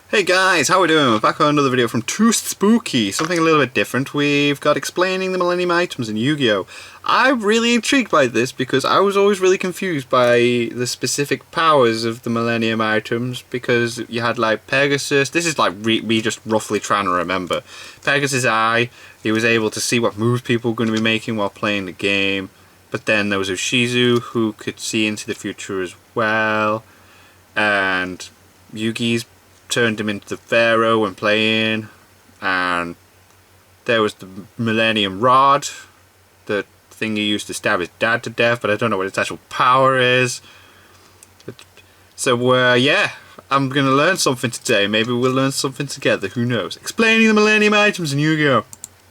Hey guys, how we doing? We're back on another video from Too Spooky, something a little bit different. We've got explaining the Millennium items in Yu-Gi-Oh! I'm really intrigued by this because I was always really confused by the specific powers of the Millennium items, because you had like Pegasus. This is like me just roughly trying to remember. Pegasus' eye, he was able to see what moves people were going to be making while playing the game. But then there was Ushizu, who could see into the future as well. And Yugi's turned him into the Pharaoh when playing, and there was the Millennium Rod, the thing he used to stab his dad to death, but I don't know what its actual power is. So yeah, I'm gonna learn something today. Maybe we'll learn something together, who knows. Explaining the Millennium items in Yu-Gi-Oh!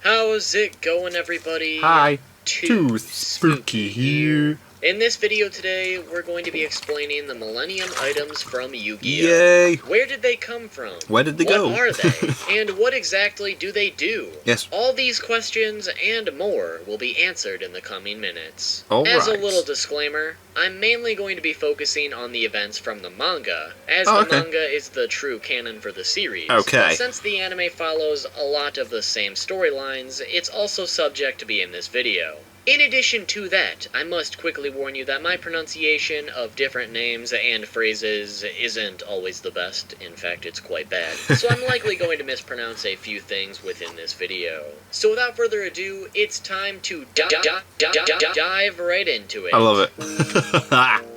How's it going, everybody? Hi, Too Spooky here. In this video today, we're going to be explaining the Millennium items from Yu-Gi-Oh! Yay! Where did they come from? Where did they go? What are they? And what exactly do they do? Yes. All these questions and more will be answered in the coming minutes. All As right. a little disclaimer, I'm mainly going to be focusing on the events from the manga, as Oh, the okay. manga is the true canon for the series. Okay. But since the anime follows a lot of the same storylines, it's also subject to be in this video. In addition to that, I must quickly warn you that my pronunciation of different names and phrases isn't always the best. In fact, it's quite bad. So I'm likely going to mispronounce a few things within this video. So without further ado, it's time to dive right into it. I love it.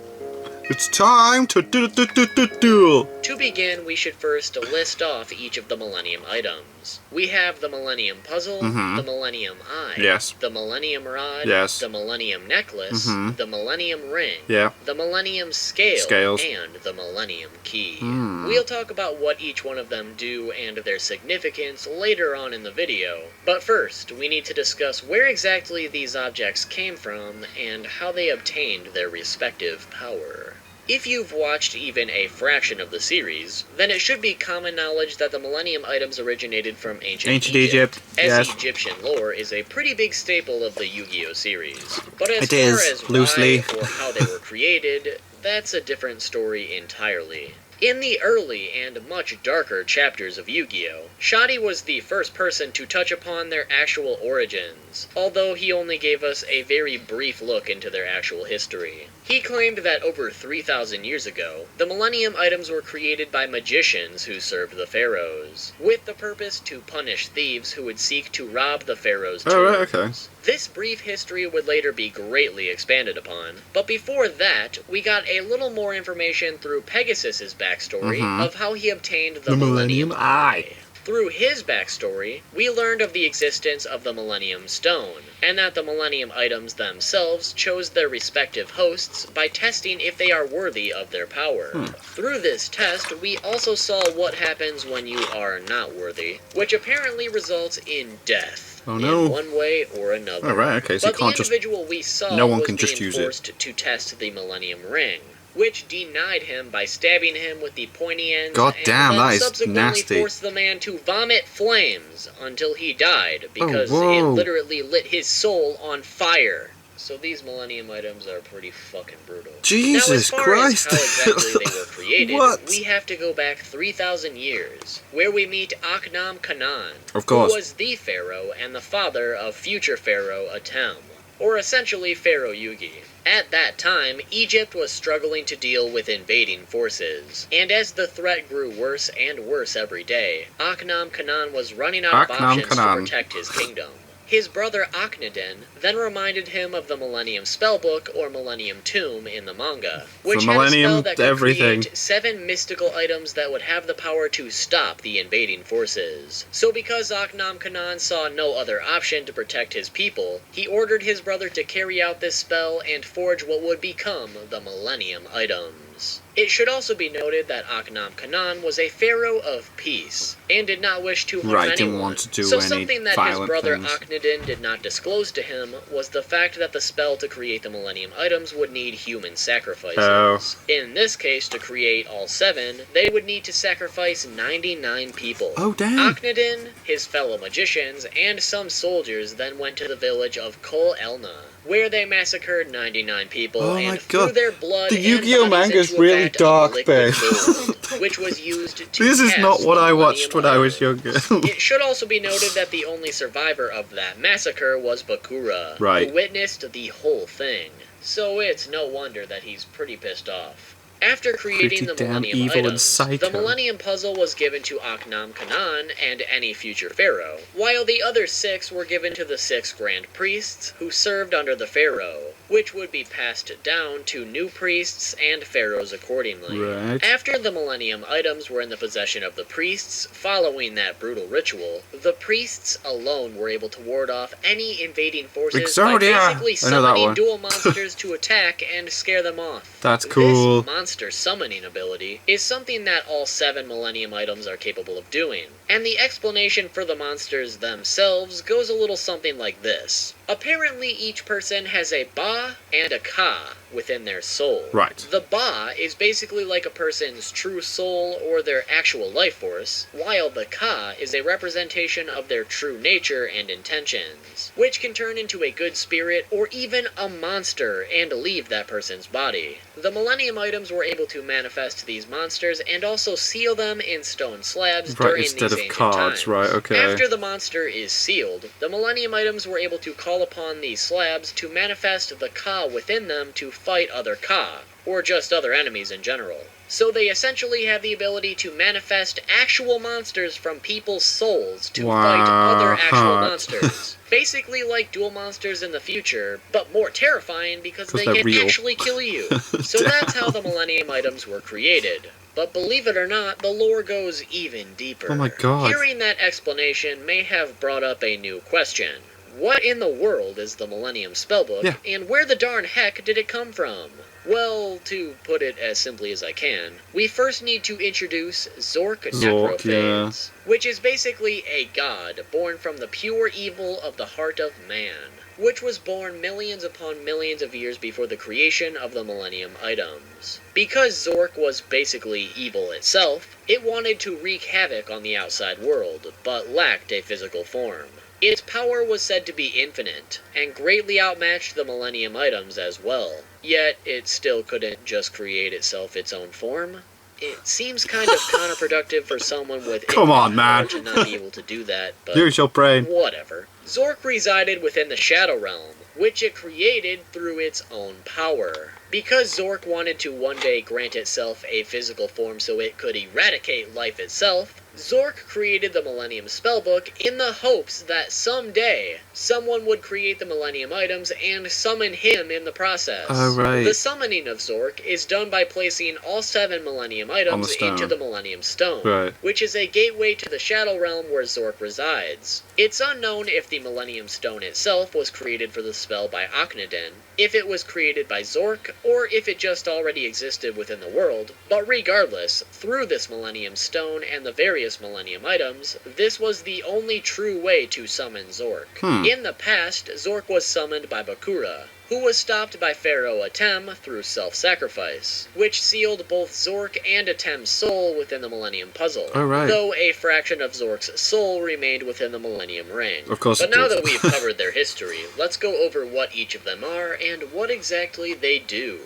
It's time to duel. To begin, we should first list off each of the Millennium items. We have the Millennium Puzzle, the Millennium Eye, Yes. the Millennium Rod, Yes. the Millennium Necklace, the Millennium Ring, Yeah. the Millennium Scales, and the Millennium Key. We'll talk about what each one of them do and their significance later on in the video, but first, we need to discuss where exactly these objects came from and how they obtained their respective power. If you've watched even a fraction of the series, then it should be common knowledge that the Millennium items originated from ancient Egypt, as yes. Egyptian lore is a pretty big staple of the Yu-Gi-Oh! Series. But as It far is, as loosely. why or how they were created, that's a different story entirely. In the early and much darker chapters of Yu-Gi-Oh!, Shadi was the first person to touch upon their actual origins, although he only gave us a very brief look into their actual history. He claimed that over 3,000 years ago, the Millennium items were created by magicians who served the pharaohs, with the purpose to punish thieves who would seek to rob the pharaoh's tombs. Oh, right, okay. This brief history would later be greatly expanded upon, but before that, we got a little more information through Pegasus' backstory of how he obtained the Millennium Eye. Through his backstory, we learned of the existence of the Millennium Stone, and that the Millennium items themselves chose their respective hosts by testing if they are worthy of their power. Through this test, we also saw what happens when you are not worthy, which apparently results in death. Oh no. In one way or another. Oh, right, okay, so But you can't the just... individual we saw no one was can just being use it. forced to test the Millennium Ring, which denied him by stabbing him with the pointy ends, God damn, and that then is subsequently nasty. forced the man to vomit flames until he died, because it whoa. literally lit his soul on fire. So these Millennium items are pretty fucking brutal. Jesus now, as far Christ. as how exactly they were created, What? we have to go back 3,000 years, where we meet Akhnam Kanan, Of course. who was the pharaoh and the father of future pharaoh Atem, or essentially Pharaoh Yugi. At that time, Egypt was struggling to deal with invading forces, and as the threat grew worse and worse every day, Akhnam Kanan was running out of options to protect his kingdom. His brother Akhenaten then reminded him of the Millennium Spellbook or Millennium Tomb in the manga, which had a spell that could create 7 mystical items that would have the power to stop the invading forces. So because Akhnam Kanan saw no other option to protect his people, he ordered his brother to carry out this spell and forge what would become the Millennium items. It should also be noted that Akhnam Kanan was a pharaoh of peace, and did not wish to harm anyone. Didn't want to do so any something that his violent brother things. Akhenaten did not disclose to him was the fact that the spell to create the Millennium items would need human sacrifices. Oh. In this case, to create all 7, they would need to sacrifice 99 people. Oh, damn. Akhenaten, his fellow magicians, and some soldiers then went to the village of Kol Elna, where they massacred 99 people Oh my and threw God. their blood The and Yu-Gi-Oh bodies manga's into a really vat of dark, liquid babe. gold, which was used to This is not cast what I the watched when I was Millennium younger. It should also be noted that the only survivor of that massacre was Bakura, Right. who witnessed the whole thing. So it's no wonder that he's pretty pissed off. After creating Pretty the damn Millennium evil and items, psycho. the Millennium Puzzle was given to Akhnam Kanan and any future pharaoh, while the other 6 were given to the 6 Grand Priests who served under the pharaoh, which would be passed down to new priests and pharaohs accordingly. Right. After the Millennium items were in the possession of the priests, following that brutal ritual, the priests alone were able to ward off any invading forces Exodia! by basically I know that summoning one. dual monsters to attack and scare them off. That's cool. This monster summoning ability is something that all 7 Millennium items are capable of doing, and the explanation for the monsters themselves goes a little something like this. Apparently each person has a Ba and a Ka within their soul. Right. The Ba is basically like a person's true soul or their actual life force, while the Ka is a representation of their true nature and intentions, which can turn into a good spirit or even a monster and leave that person's body. The Millennium items were able to manifest these monsters and also seal them in stone slabs Right, during instead these of ancient cards, times. right, okay. After the monster is sealed, the Millennium items were able to call upon these slabs to manifest the Ka within them to fight other Ka, or just other enemies in general. So they essentially have the ability to manifest actual monsters from people's souls to fight other actual monsters. Basically like dual monsters in the future, but more terrifying because they they're can real. actually kill you. So that's how the Millennium items were created. But believe it or not, the lore goes even deeper. Oh my God. Hearing that explanation may have brought up a new question. What in the world is the Millennium Spellbook, Yeah. and where the darn heck did it come from? Well, to put it as simply as I can, we first need to introduce Zork Necrophase, which is basically a god born from the pure evil of the heart of man, which was born millions upon millions of years before the creation of the Millennium items. Because Zork was basically evil itself, it wanted to wreak havoc on the outside world, but lacked a physical form. Its power was said to be infinite, and greatly outmatched the Millennium items as well. Yet, it still couldn't just create itself its own form. It seems kind of counterproductive for someone with Come on, infinite man. power to not be able to do that, but Use your brain. whatever. Zork resided within the Shadow Realm, which it created through its own power. Because Zork wanted to one day grant itself a physical form so it could eradicate life itself, Zork created the Millennium Spellbook in the hopes that someday someone would create the Millennium items and summon him in the process. Oh, right. The summoning of Zork is done by placing all 7 Millennium items stone. into the Millennium Stone, Right. which is a gateway to the Shadow Realm where Zork resides. It's unknown if the Millennium Stone itself was created for the spell by Akhenaten, if it was created by Zork, or if it just already existed within the world, but regardless, through this Millennium Stone and the various Millennium items, this was the only true way to summon Zork. In the past, Zork was summoned by Bakura, who was stopped by Pharaoh Atem through self-sacrifice, which sealed both Zork and Atem's soul within the Millennium Puzzle, Oh, right. though a fraction of Zork's soul remained within the Millennium Ring. Of course But it now did. that we've covered their history, let's go over what each of them are and what exactly they do.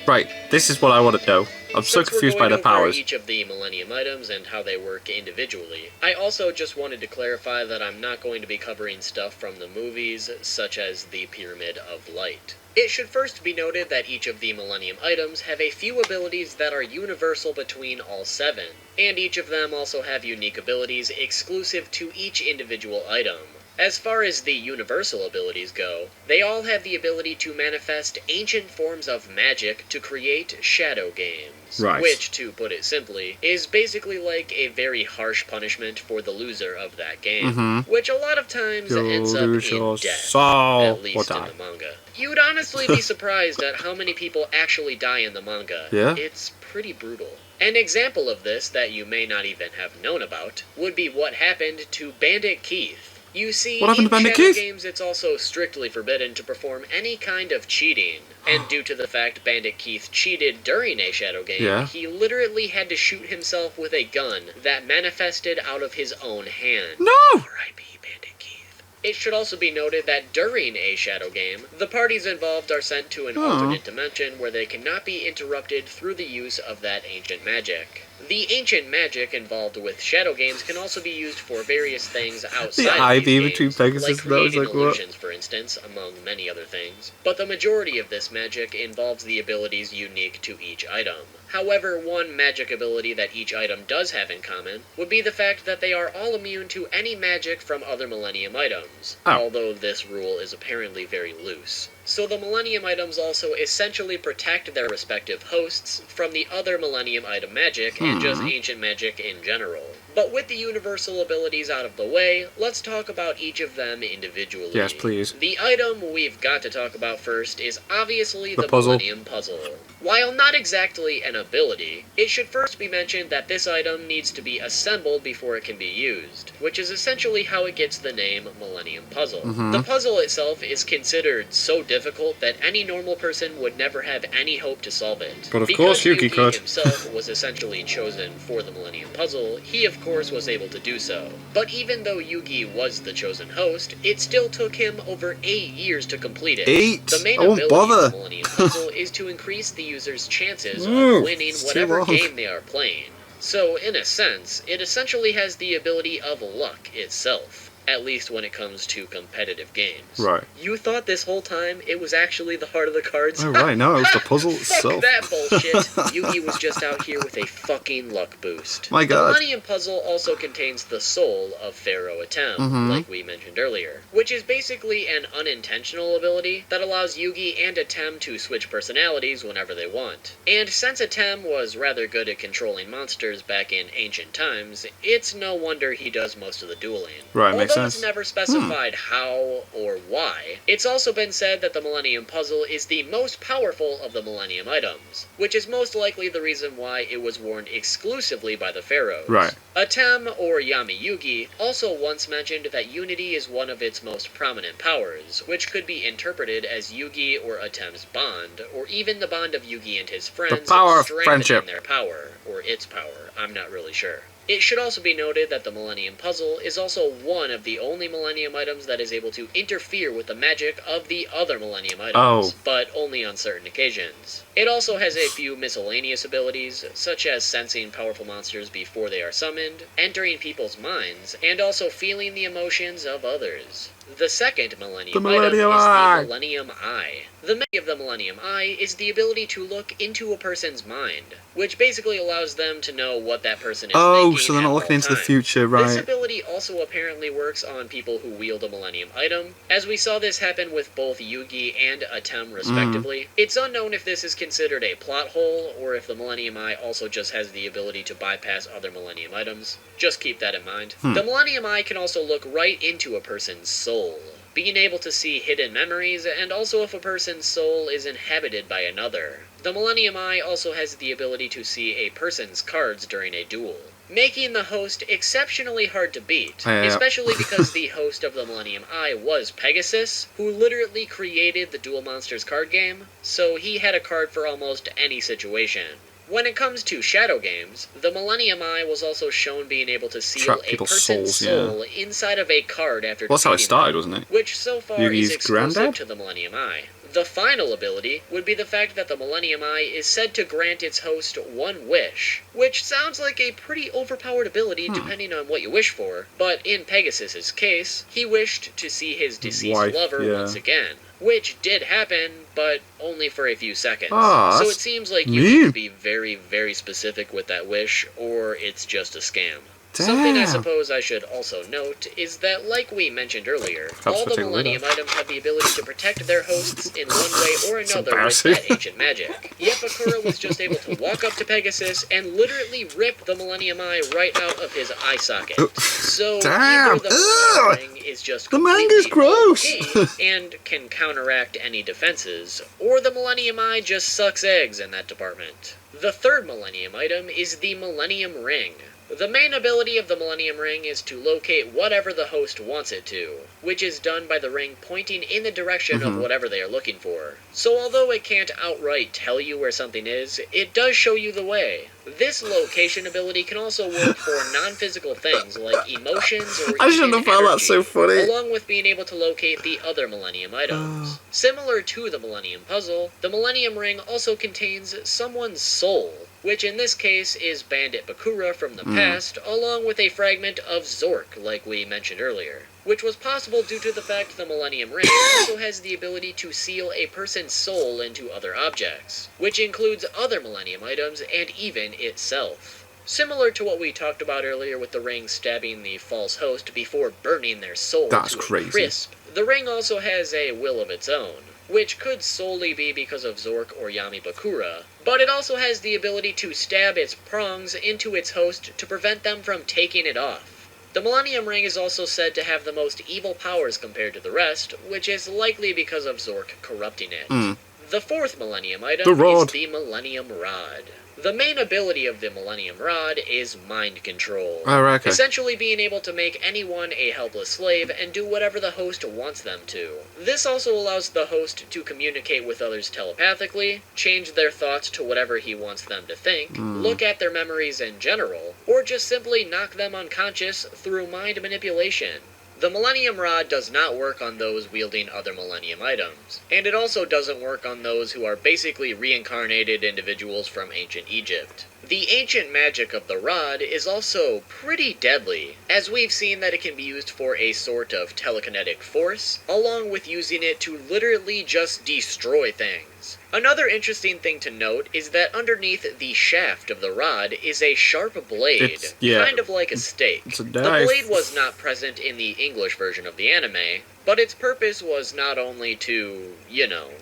Right, this is what I want to know. I'm so Since confused we're by going the over powers. each of the Millennium items and how they work individually, I also just wanted to clarify that I'm not going to be covering stuff from the movies, such as the Pyramid of Light. It should first be noted that each of the Millennium items have a few abilities that are universal between all 7, and each of them also have unique abilities exclusive to each individual item. As far as the universal abilities go, they all have the ability to manifest ancient forms of magic to create shadow games. Right. Which, to put it simply, is basically like a very harsh punishment for the loser of that game. Which a lot of times ends up lose in your death, soul at or least in die. the manga. You'd honestly be surprised at how many people actually die in the manga. Yeah? It's pretty brutal. An example of this that you may not even have known about would be what happened to Bandit Keith. You see, What happened in to Bandit Shadow Keith? games it's also strictly forbidden to perform any kind of cheating, and due to the fact Bandit Keith cheated during a Shadow game, Yeah. he literally had to shoot himself with a gun that manifested out of his own hand. No! R.I.P. Bandit Keith. It should also be noted that during a shadow game, the parties involved are sent to an alternate dimension where they cannot be interrupted through the use of that ancient magic. The ancient magic involved with shadow games can also be used for various things outside The of IV these between games, Pegasus like and that was creating like, what? illusions, for instance, among many other things. But the majority of this magic involves the abilities unique to each item. However, one magic ability that each item does have in common would be the fact that they are all immune to any magic from other Millennium items, although this rule is apparently very loose. So the Millennium items also essentially protect their respective hosts from the other Millennium item magic and just ancient magic in general. But with the universal abilities out of the way, let's talk about each of them individually. Yes, please. The item we've got to talk about first is obviously the puzzle. Millennium Puzzle. While not exactly an ability, it should first be mentioned that this item needs to be assembled before it can be used, which is essentially how it gets the name Millennium Puzzle. The puzzle itself is considered so difficult that any normal person would never have any hope to solve it. But of Because course Yugi could. himself was essentially chosen for the Millennium Puzzle, he of course was able to do so. But even though Yugi was the chosen host, it still took him over 8 years to complete it. 8? The main I won't ability bother. of the Millennium Puzzle is to increase the user's chances Ooh, of winning it's too whatever long. game they are playing. So, in a sense, it essentially has the ability of luck itself. At least when it comes to competitive games. Right. You thought this whole time it was actually the heart of the cards? Oh, right, no, it was the puzzle Fuck itself. that bullshit. Yugi was just out here with a fucking luck boost. My God. The Millennium Puzzle also contains the soul of Pharaoh Atem, like we mentioned earlier, which is basically an unintentional ability that allows Yugi and Atem to switch personalities whenever they want. And since Atem was rather good at controlling monsters back in ancient times, it's no wonder he does most of the dueling. Right, makes Although sense. it's never specified how or why, it's also been said that the Millennium Puzzle is the most powerful of the Millennium items, which is most likely the reason why it was worn exclusively by the pharaohs. Right. Atem, or Yami Yugi, also once mentioned that unity is one of its most prominent powers, which could be interpreted as Yugi or Atem's bond, or even the bond of Yugi and his friends power of strengthening friendship. their power, or its power, I'm not really sure. It should also be noted that the Millennium Puzzle is also one of the only Millennium items that is able to interfere with the magic of the other Millennium items, but only on certain occasions. It also has a few miscellaneous abilities, such as sensing powerful monsters before they are summoned, entering people's minds, and also feeling the emotions of others. The second Millennium item is the Millennium Eye. The meaning of the Millennium Eye is the ability to look into a person's mind, which basically allows them to know what that person is thinking so they're not at looking all into the times. future, This right. ability also apparently works on people who wield a Millennium item, as we saw this happen with both Yugi and Atem respectively. It's unknown if this is considered a plot hole, or if the Millennium Eye also just has the ability to bypass other Millennium items. Just keep that in mind. The Millennium Eye can also look right into a person's soul, being able to see hidden memories, and also if a person's soul is inhabited by another. The Millennium Eye also has the ability to see a person's cards during a duel, making the host exceptionally hard to beat, especially because the host of the Millennium Eye was Pegasus, who literally created the Duel Monsters card game, so he had a card for almost any situation. When it comes to shadow games, the Millennium Eye was also shown being able to seal Trap a people's person's souls, soul inside of a card after Well, that's how it defeating started, them, wasn't it? which so far Yugi's is exclusive granddad? to the Millennium Eye. The final ability would be the fact that the Millennium Eye is said to grant its host one wish, which sounds like a pretty overpowered ability depending on what you wish for, but in Pegasus's case, he wished to see his deceased Wife, lover yeah. once again, which did happen, but only for a few seconds. Ah, So it that's seems like you mean. need to be very, very specific with that wish, or it's just a scam. Something I Damn. suppose I should also note is that, like we mentioned earlier, all we'll the take a look Millennium at. items have the ability to protect their hosts in one way or another with embarrassing. that ancient magic. Yet Bakura was just able to walk up to Pegasus and literally rip the Millennium Eye right out of his eye socket. So Damn. either the Ugh. Millennium Ring is just The manga's completely gross. OP and can counteract any defenses, or the Millennium Eye just sucks eggs in that department. The third Millennium item is the Millennium Ring. The main ability of the Millennium Ring is to locate whatever the host wants it to, which is done by the ring pointing in the direction of whatever they are looking for. So although it can't outright tell you where something is, it does show you the way. This location ability can also work for non-physical things like emotions or I shouldn't have found that so funny. along with being able to locate the other Millennium items. Similar to the Millennium Puzzle, the Millennium Ring also contains someone's soul, which in this case is Bandit Bakura from the past, along with a fragment of Zork, like we mentioned earlier, which was possible due to the fact the Millennium Ring also has the ability to seal a person's soul into other objects, which includes other Millennium items and even itself. Similar to what we talked about earlier with the ring stabbing the false host before burning their soul to a crisp, the ring also has a will of its own, which could solely be because of Zork or Yami Bakura, but it also has the ability to stab its prongs into its host to prevent them from taking it off. The Millennium Ring is also said to have the most evil powers compared to the rest, which is likely because of Zork corrupting it. The fourth Millennium item is the Millennium Rod. The main ability of the Millennium Rod is mind control, essentially being able to make anyone a helpless slave and do whatever the host wants them to. This also allows the host to communicate with others telepathically, change their thoughts to whatever he wants them to think, look at their memories in general, or just simply knock them unconscious through mind manipulation. The Millennium Rod does not work on those wielding other Millennium items, and it also doesn't work on those who are basically reincarnated individuals from ancient Egypt. The ancient magic of the rod is also pretty deadly, as we've seen that it can be used for a sort of telekinetic force, along with using it to literally just destroy things. Another interesting thing to note is that underneath the shaft of the rod is a sharp blade, kind of like a stake. The blade was not present in the English version of the anime, but its purpose was not only to,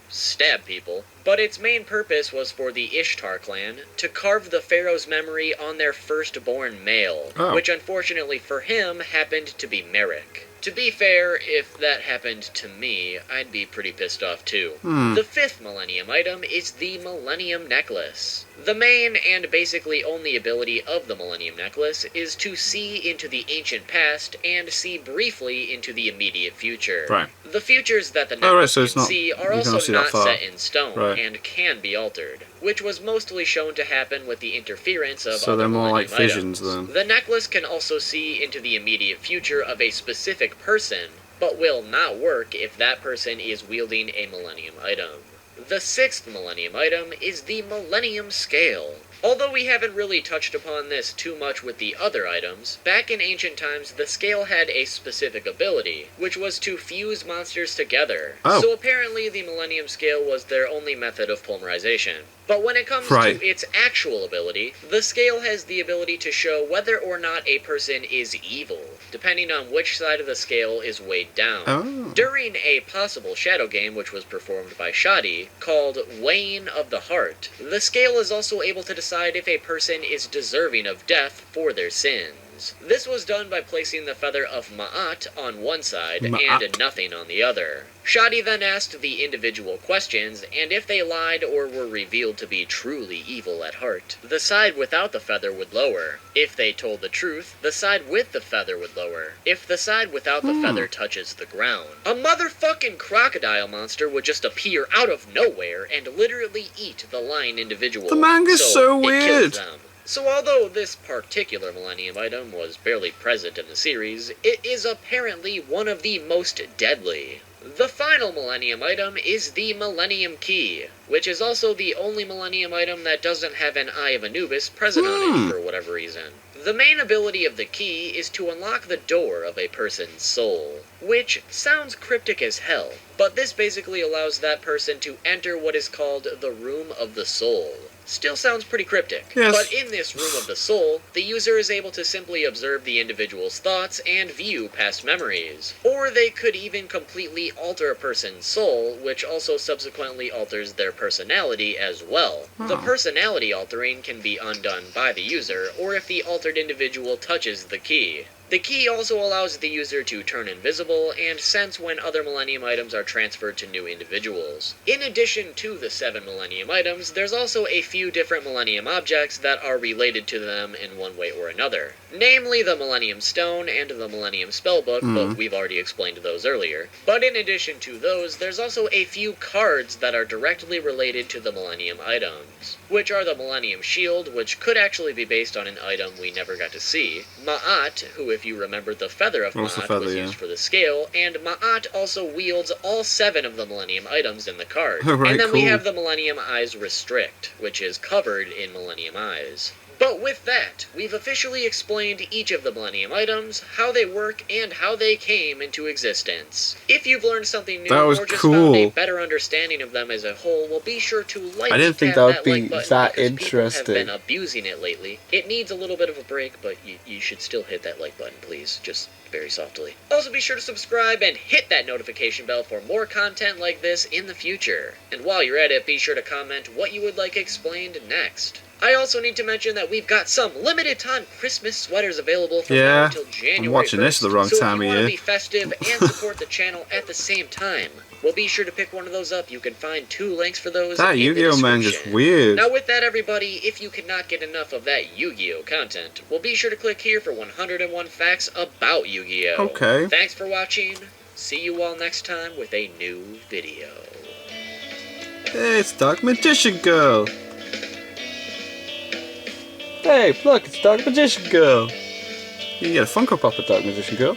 stab people, but its main purpose was for the Ishtar clan to carve the pharaoh's memory on their firstborn male, which unfortunately for him happened to be Merrick. To be fair, if that happened to me, I'd be pretty pissed off too. The fifth Millennium item is the Millennium Necklace. The main and basically only ability of the Millennium Necklace is to see into the ancient past and see briefly into the immediate future. The futures that the necklace can see are also not set in stone and can be altered, which was mostly shown to happen with the interference of other Millennium items. The necklace can also see into the immediate future of a specific person, but will not work if that person is wielding a Millennium item. The sixth Millennium item is the Millennium Scale. Although we haven't really touched upon this too much with the other items, back in ancient times the scale had a specific ability, which was to fuse monsters together. So apparently the Millennium Scale was their only method of polymerization. But when it comes to its actual ability, the scale has the ability to show whether or not a person is evil, depending on which side of the scale is weighed down. During a possible shadow game which was performed by Shoddy, called Weighing of the Heart, the scale is also able to decide if a person is deserving of death for their sins. This was done by placing the feather of Ma'at on one side and nothing on the other. Shoddy then asked the individual questions, and if they lied or were revealed to be truly evil at heart, the side without the feather would lower. If they told the truth, the side with the feather would lower. If the side without the feather touches the ground, a motherfucking crocodile monster would just appear out of nowhere and literally eat the lying individual. The manga's so weird. So although this particular Millennium item was barely present in the series, it is apparently one of the most deadly. The final Millennium item is the Millennium Key, which is also the only Millennium item that doesn't have an Eye of Anubis present on it for whatever reason. The main ability of the key is to unlock the door of a person's soul, which sounds cryptic as hell, but this basically allows that person to enter what is called the Room of the Soul. Still sounds pretty cryptic, but in this Room of the Soul, the user is able to simply observe the individual's thoughts and view past memories. Or they could even completely alter a person's soul, which also subsequently alters their personality as well. The personality altering can be undone by the user, or if the altered individual touches the key. The key also allows the user to turn invisible and sense when other Millennium items are transferred to new individuals. In addition to the 7 Millennium items, there's also a few different Millennium objects that are related to them in one way or another. Namely the Millennium Stone and the Millennium Spellbook, but we've already explained those earlier. But in addition to those, there's also a few cards that are directly related to the Millennium items, which are the Millennium Shield, which could actually be based on an item we never got to see, Ma'at, who if you remember the feather of Ma'at was used for the scale, and Ma'at also wields all 7 of the Millennium items in the card. Right, and then cool. we have the Millennium Eyes Restrict, which is covered in Millennium Eyes. But with that, we've officially explained each of the Millennium items, how they work, and how they came into existence. If you've learned something new or just found a better understanding of them as a whole, well, be sure to like I didn't think that would be that interesting. People have been abusing it lately. It needs a little bit of a break, but you should still hit that like button, please. Just very softly. Also be sure to subscribe and hit that notification bell for more content like this in the future. And while you're at it, be sure to comment what you would like explained next. I also need to mention that we've got some limited time Christmas sweaters available from now until January I'm watching 1st. this at the wrong time of year. So if you want to be festive and support the channel at the same time, well, be sure to pick one of those up. You can find 2 links for those that in Yu-Gi-Oh the manga's description. weird. Now with that, everybody, if you cannot get enough of that Yu-Gi-Oh content, well, be sure to click here for 101 facts about Yu-Gi-Oh. Okay. Thanks for watching. See you all next time with a new video. Hey, it's Dark Magician Girl. Hey, look, it's Dark Magician Girl. You can get a Funko Pop with Dark Magician Girl.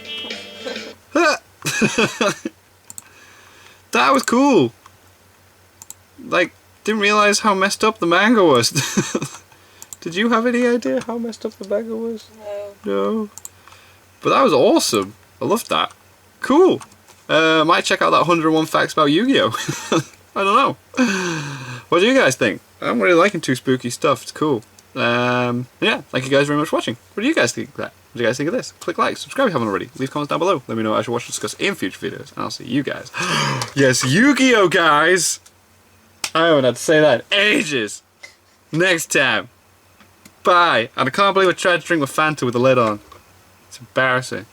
That was cool. Like, didn't realize how messed up the manga was. Did you have any idea how messed up the manga was? No. But that was awesome. I loved that. Cool. Might check out that 101 facts about Yu-Gi-Oh. I don't know. What do you guys think? I'm really liking Too Spooky stuff. It's cool. Yeah, thank you guys very much for watching. What do you guys think of that? What do you guys think of this? Click like, subscribe if you haven't already. Leave comments down below. Let me know what I should watch or discuss in future videos. And I'll see you guys. Yes, Yu-Gi-Oh guys! I haven't had to say that in ages. Next time. Bye. And I can't believe I tried to drink my Fanta with the lid on. It's embarrassing.